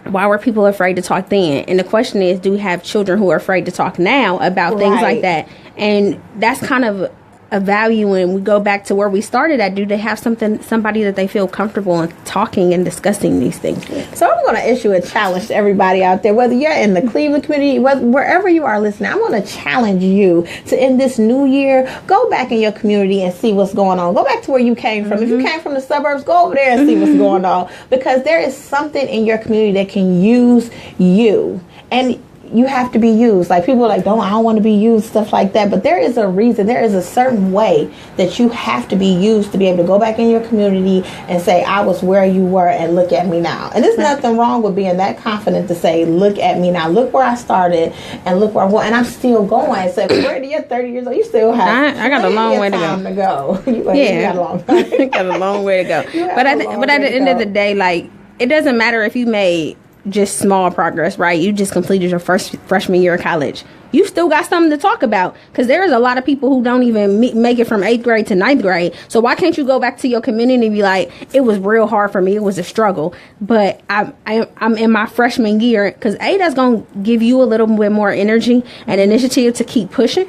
Why were people afraid to talk then? And the question is, do we have children who are afraid to talk now about things like that? And that's kind of a value, and we go back to where we started at. Do they have somebody that they feel comfortable in talking and discussing these things with? So I'm going to issue a challenge to everybody out there, whether you're in the Cleveland community, wherever you are listening. I'm going to challenge you to, in this new year, go back in your community and see what's going on. Go back to where you came from. If you came from the suburbs, go over there and see what's going on, because there is something in your community that can use you. And you have to be used. Like, people are like, I don't want to be used, stuff like that. But there is a reason. There is a certain way that you have to be used to be able to go back in your community and say, I was where you were and look at me now. And there's nothing wrong with being that confident to say, look at me now. Look where I started and look where I went. And I'm still going. So if you're 30 years old, you still have I got a long way to go. You got a long I got a long way to go. But at the end of the day, like, it doesn't matter if you made just small progress, right? You just completed your first freshman year of college. You still got something to talk about, because there's a lot of people who don't even make it from 8th grade to 9th grade. So why can't you go back to your community and be like, it was real hard for me, it was a struggle, but I'm in my freshman year? Because that's going to give you a little bit more energy and initiative to keep pushing.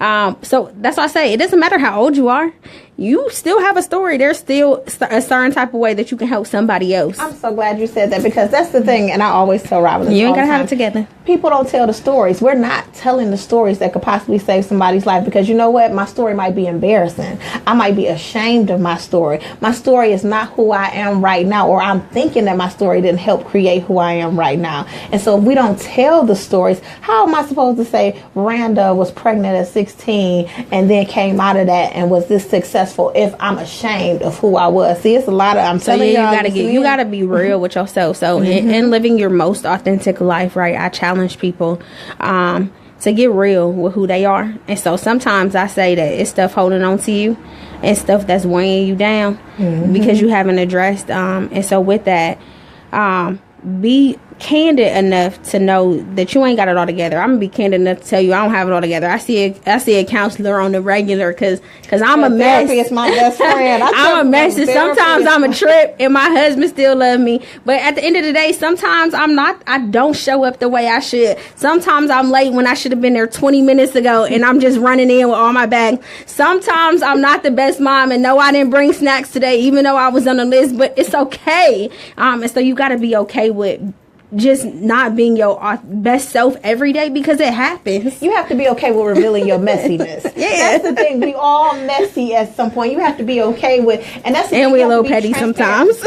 So that's why I say it doesn't matter how old you are. You still have a story. There's still a certain type of way that you can help somebody else. I'm so glad you said that, because that's the thing. And I always tell Robin, you ain't gotta have it together. People don't tell the stories. We're not telling the stories that could possibly save somebody's life, because you know what? My story might be embarrassing. I might be ashamed of my story. My story is not who I am right now, or I'm thinking that my story didn't help create who I am right now. And so if we don't tell the stories, how am I supposed to say Veranda was pregnant at 16 and then came out of that and was this successful if I'm ashamed of who I was? See, it's a lot of, I'm telling you, you gotta be real with yourself. So in living your most authentic life, right, I challenge people to get real with who they are. And so sometimes I say that it's stuff holding on to you and stuff that's weighing you down because you haven't addressed. And so with that, be candid enough to know that you ain't got it all together. I'm gonna be candid enough to tell you I don't have it all together. I see a counselor on the regular because I'm a mess. Therapy is my best friend. I'm a mess, and sometimes I'm a trip, and my husband still love me. But at the end of the day, sometimes I don't show up the way I should. Sometimes I'm late when I should have been there 20 minutes ago, and I'm just running in with all my bags. Sometimes I'm not the best mom, and no, I didn't bring snacks today, even though I was on the list. But it's okay. And so you got to be okay with just not being your best self every day, because it happens. You have to be okay with revealing your messiness. That's the thing. We all messy at some point. You have to be okay with, and that's the thing, we're a little petty sometimes.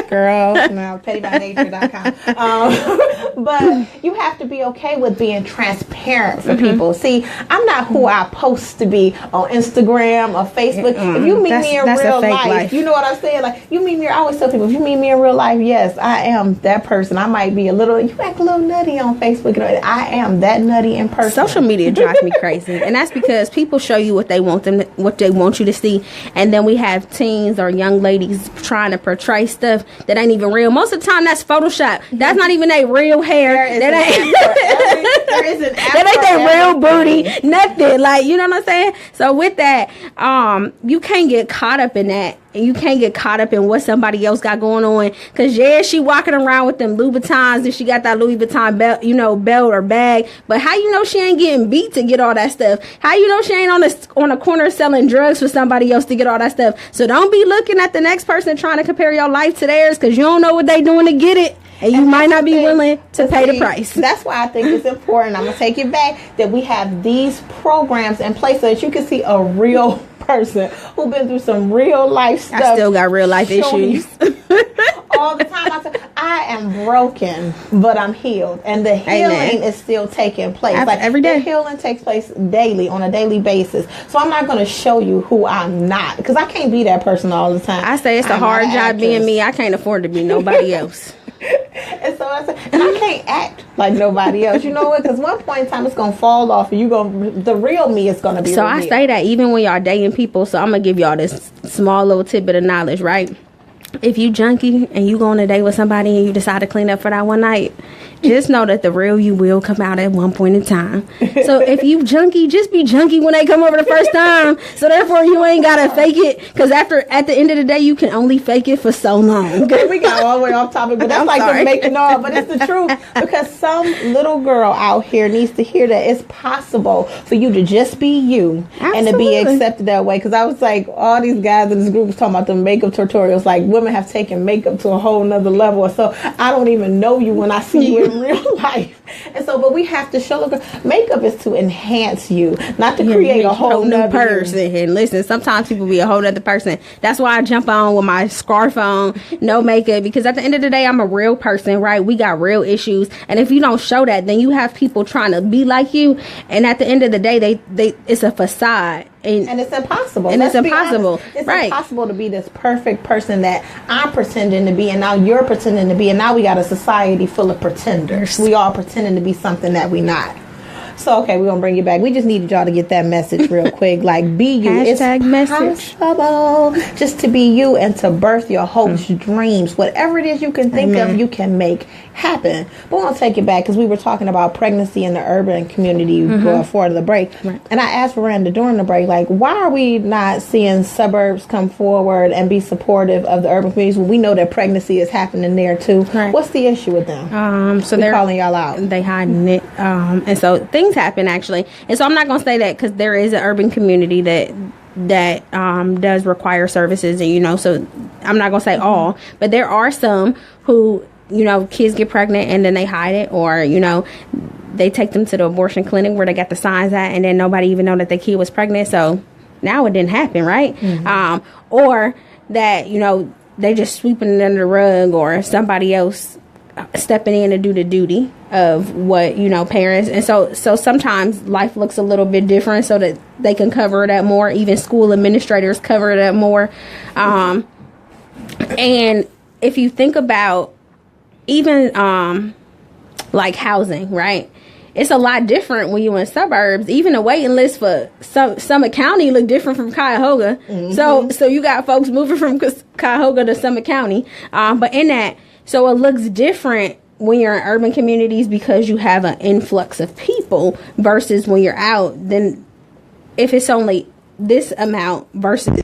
Girl, no, pettybynature.com. But you have to be okay with being transparent for people. See, I'm not who I post to be on Instagram or Facebook. If you meet me in real life, you know what I'm saying? Like, you meet me, I always tell people, if you meet me in real life, yes, I am that person. I might be you act a little nutty on Facebook. I am that nutty in person. Social media drives me crazy, and that's because people show you what they want you to see, and then we have teens or young ladies trying to portray stuff that ain't even real. Most of the time, that's Photoshop. That's not even their real hair. That ain't their real booty. Nothing. Like, you know what I'm saying? So with that, you can't get caught up in that. And you can't get caught up in what somebody else got going on. Because, she walking around with them Louboutins and she got that Louis Vuitton belt or bag. But how you know she ain't getting beat to get all that stuff? How you know she ain't on a corner selling drugs for somebody else to get all that stuff? So don't be looking at the next person trying to compare your life to theirs, because you don't know what they doing to get it. And you might not be willing to pay the price. That's why I think it's important. I'm going to take it back that we have these programs in place so that you can see a real person who's been through some real life stuff. I still got real life issues. All the time I say, I am broken, but I'm healed. And the healing is still taking place. Every day. The healing takes place daily, on a daily basis. So I'm not going to show you who I'm not, because I can't be that person all the time. I say it's a hard job being me. I can't afford to be nobody else. And so I can't act like nobody else. You know what? Because one point in time it's gonna fall off, and the real me is gonna be. So revealed. I say that even when y'all dating people. So I'm gonna give y'all this small little tidbit of knowledge, right? if you junkie and you go on a date with somebody and you decide to clean up for that one night, just know that the real you will come out at one point in time. So if you junkie, just be junkie when they come over the first time. So therefore you ain't gotta fake it, because at the end of the day you can only fake it for so long. Okay, we got all the way off topic, but that's the making of. But it's the truth, because some little girl out here needs to hear that it's possible for you to just be you. Absolutely. And to be accepted that way. Because I was like, all these guys in this group was talking about the makeup tutorials, like women have taken makeup to a whole nother level. So I don't even know you when I see you in real life. And so, but we have to show, look, makeup is to enhance you, not to create a whole new person. And listen, sometimes people be a whole other person. That's why I jump on with my scarf on, no makeup, because at the end of the day, I'm a real person, right? We got real issues. And if you don't show that, then you have people trying to be like you. And at the end of the day, they it's a facade. And it's impossible. And it's impossible. It's impossible to be this perfect person that I'm pretending to be, and now you're pretending to be, and now we got a society full of pretenders. We all pretending to be something that we not. So, okay, we're going to bring you back. We just needed y'all to get that message real quick. Like, be you. Hashtag it's message. possible just to be you and to birth your hopes, dreams. Whatever it is you can think of, you can make happen. But we'll take it back, because we were talking about pregnancy in the urban community before the break. Right. And I asked Veranda during the break, like, why are we not seeing suburbs come forward and be supportive of the urban communities when we know that pregnancy is happening there too? Right. What's the issue with them? So they're calling y'all out. They hiding it. And so things happen, actually. And so I'm not going to say that, because there is an urban community that does require services, and so I'm not going to say all, but there are some who, kids get pregnant and then they hide it, or, they take them to the abortion clinic where they got the signs at, and then nobody even know that the kid was pregnant. So now it didn't happen, right? Or that, they just sweeping it under the rug, or somebody else stepping in to do the duty of what, parents. And so sometimes life looks a little bit different so that they can cover it up more. Even school administrators cover it up more. And if you think about even like housing, right? It's a lot different when you're in suburbs. Even the waiting list for Summit County look different from Cuyahoga. So you got folks moving from Cuyahoga to Summit County. But in that, so it looks different when you're in urban communities, because you have an influx of people, versus when you're out. Then if it's only this amount versus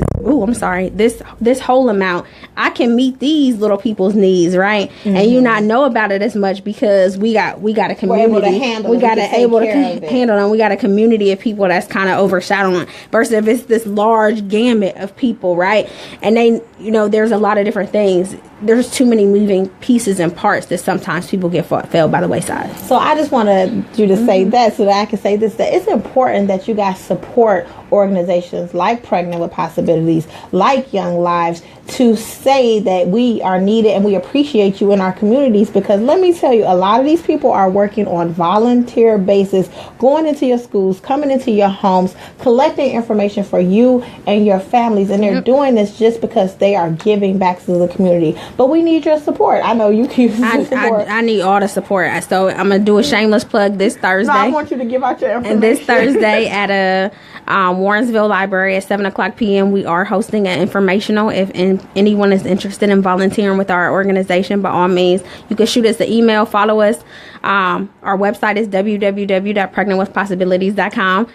this whole amount, I can meet these little people's needs, right? And you not know about it as much, because we got a community. We got to handle them. We got a community of people that's kind of overshadowing, versus if it's this large gamut of people, right? And they, there's a lot of different things. There's too many moving pieces and parts that sometimes people get failed by the wayside. So I just wanted you to say that, so that I can say this, that it's important that you guys support organizations like Pregnant with Possibilities, like Young Lives, to say that we are needed and we appreciate you in our communities. Because let me tell you, a lot of these people are working on volunteer basis, going into your schools, coming into your homes, collecting information for you and your families, and they're doing this just because they are giving back to the community. But we need your support. I know you can use the support. I need all the support. So I'm going to do a shameless plug this Thursday. No, I want you to give out your information. And this Thursday at a Warrensville Library at 7:00 p.m. we are hosting an informational. If anyone is interested in volunteering with our organization, by all means, you can shoot us an email, follow us. Our website is www.pregnantwithpossibilities.com.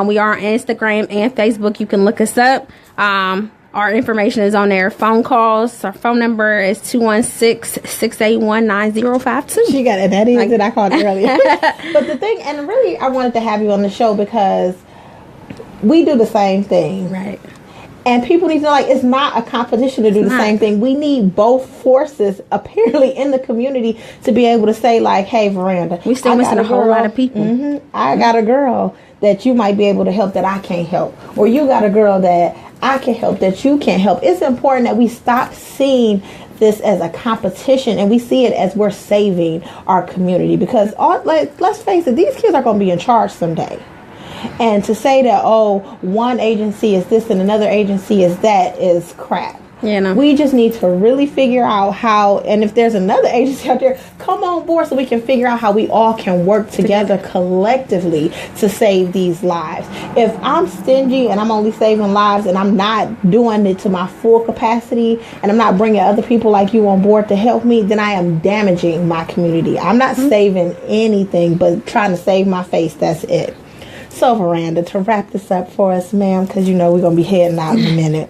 We are on Instagram and Facebook. You can look us up. Our information is on there. Phone calls. Our phone number is 216-681-9052. She got it. That is it. I called it earlier. But the thing, and really, I wanted to have you on the show because we do the same thing. Right. And people need to know, like, it's not a competition to do the same thing. We need both forces, apparently, in the community to be able to say, like, hey, Veranda, we still missing a whole lot of people. I got a girl that you might be able to help that I can't help. Or you got a girl that I can help that you can't help. It's important that we stop seeing this as a competition and we see it as we're saving our community. Because, let's face it, these kids are going to be in charge someday. And to say that, one agency is this and another agency is that, is crap. We just need to really figure out how, and if there's another agency out there, come on board so we can figure out how we all can work together collectively to save these lives. If I'm stingy and I'm only saving lives and I'm not doing it to my full capacity and I'm not bringing other people like you on board to help me, then I am damaging my community. I'm not saving anything but trying to save my face. That's it. So, Veranda, to wrap this up for us, ma'am, because you know we're going to be heading out in a minute,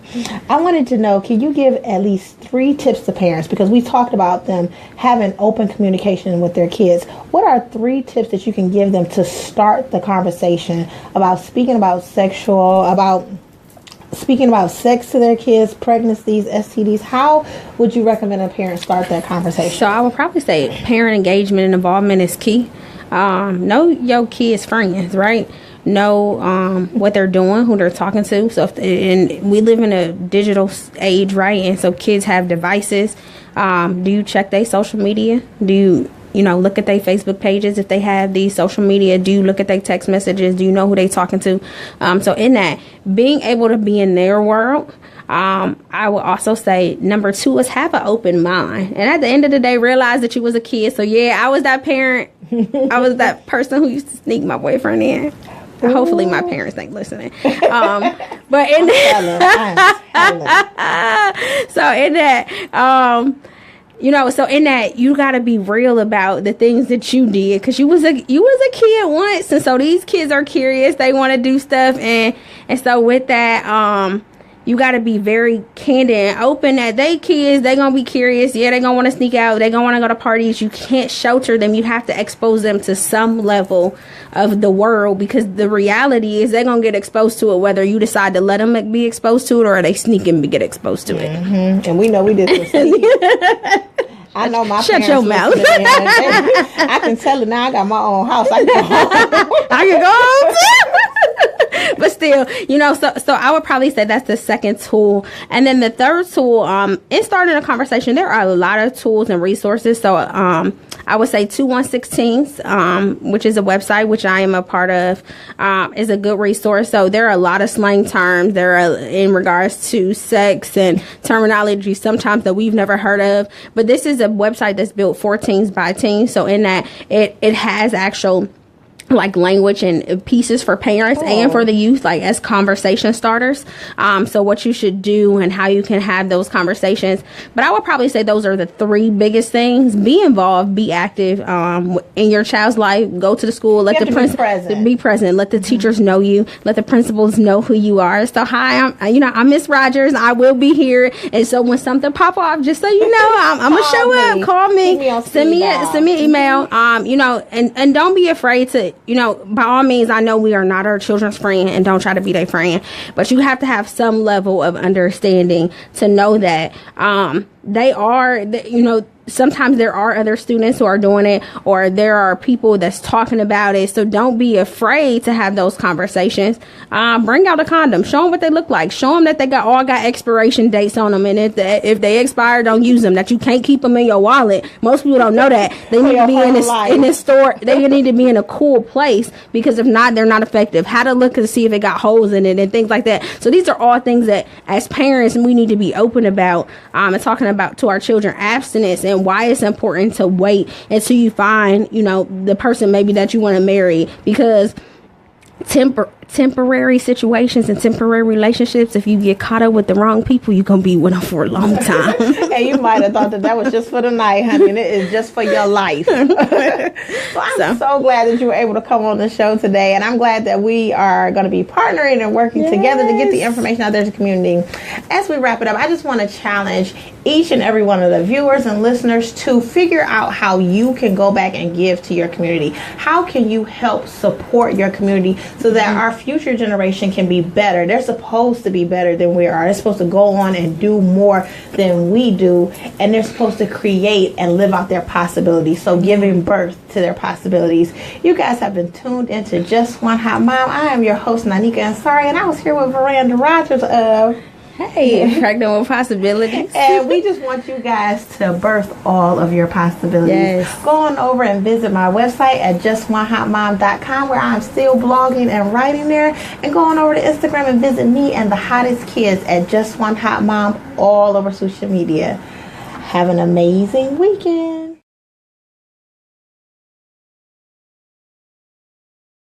I wanted to know, can you give at least 3 tips to parents? Because we talked about them having open communication with their kids. What are 3 tips that you can give them to start the conversation about speaking about sex to their kids, pregnancies, STDs? How would you recommend a parent start that conversation? So I would probably say parent engagement and involvement is key. Know your kids' friends, right? Know what they're doing, who they're talking to. So and we live in a digital age, right? And so kids have devices. Do you check their social media? Do you look at their Facebook pages if they have these social media? Do you look at their text messages? Do you know who they talking to? So in that, being able to be in their world, I would also say number 2 is have an open mind. And at the end of the day, realize that you was a kid. So yeah, I was that parent. I was that person who used to sneak my boyfriend in. Ooh. Hopefully my parents ain't listening. But in so in that, so in that, you got to be real about the things that you did, because you was a kid once, and so these kids are curious. They want to do stuff, and so with that, you got to be very candid and open that they kids, they going to be curious. Yeah, they going to want to sneak out. They going to want to go to parties. You can't shelter them. You have to expose them to some level of the world, because the reality is they're going to get exposed to it, whether you decide to let them be exposed to it or they sneak and get exposed to it. Mm-hmm. And we know we did this. I know my Shut your mouth. I can tell it now. I got my own house. I can go home. I can go home too. But still, so I would probably say that's the second tool. And then the third tool, in starting a conversation, there are a lot of tools and resources. So I would say 2116s, which is a website which I am a part of, is a good resource. So there are a lot of slang terms there are in regards to sex and terminology sometimes that we've never heard of. But this is a website that's built for teens by teens. So in that, it has actual language and pieces for parents and for the youth, as conversation starters. So what you should do and how you can have those conversations. But I would probably say those are the 3 biggest things. Be involved, be active in your child's life. Go to the school, let the principal be present. Let the teachers know you. Let the principals know who you are. So hi, I'm Miss Rodgers. I will be here. And so when something pop off, just so you know, I'm gonna show up. Call me. Send me an email. And don't be afraid to. By all means, I know we are not our children's friend, and don't try to be their friend, but you have to have some level of understanding to know that they are, sometimes there are other students who are doing it, or there are people that's talking about it. So don't be afraid to have those conversations. Bring out a condom. Show them what they look like. Show them that they got expiration dates on them, and if they expire, don't use them. That you can't keep them in your wallet. Most people don't know that. They need to be in this store. They need to be in a cool place, because if not, they're not effective. How to look and see if it got holes in it and things like that. So these are all things that as parents we need to be open about, and talking about to our children. Abstinence and why it's important to wait until you find, the person maybe that you want to marry, because temporary situations and temporary relationships, if you get caught up with the wrong people, you're gonna be with them for a long time. And you might have thought that was just for the night, honey, and it is just for your life. So I'm so glad that you were able to come on the show today, and I'm glad that we are going to be partnering and working together to get the information out there to the community. As we wrap it up, I just want to challenge each and every one of the viewers and listeners to figure out how you can go back and give to your community. How can you help support your community so that our future generation can be better? They're supposed to be better than we are. They're supposed to go on and do more than we do, and they're supposed to create and live out their possibilities. So giving birth to their possibilities. You guys have been tuned into Just One Hot Mom. I am your host, Nanika Ansari, and I was here with Veranda Rodgers of Hey, pregnant with possibilities. And we just want you guys to birth all of your possibilities. Yes. Go on over and visit my website at justonehotmom.com, where I'm still blogging and writing there. And go on over to Instagram and visit me and the hottest kids at Just One Hot Mom all over social media. Have an amazing weekend.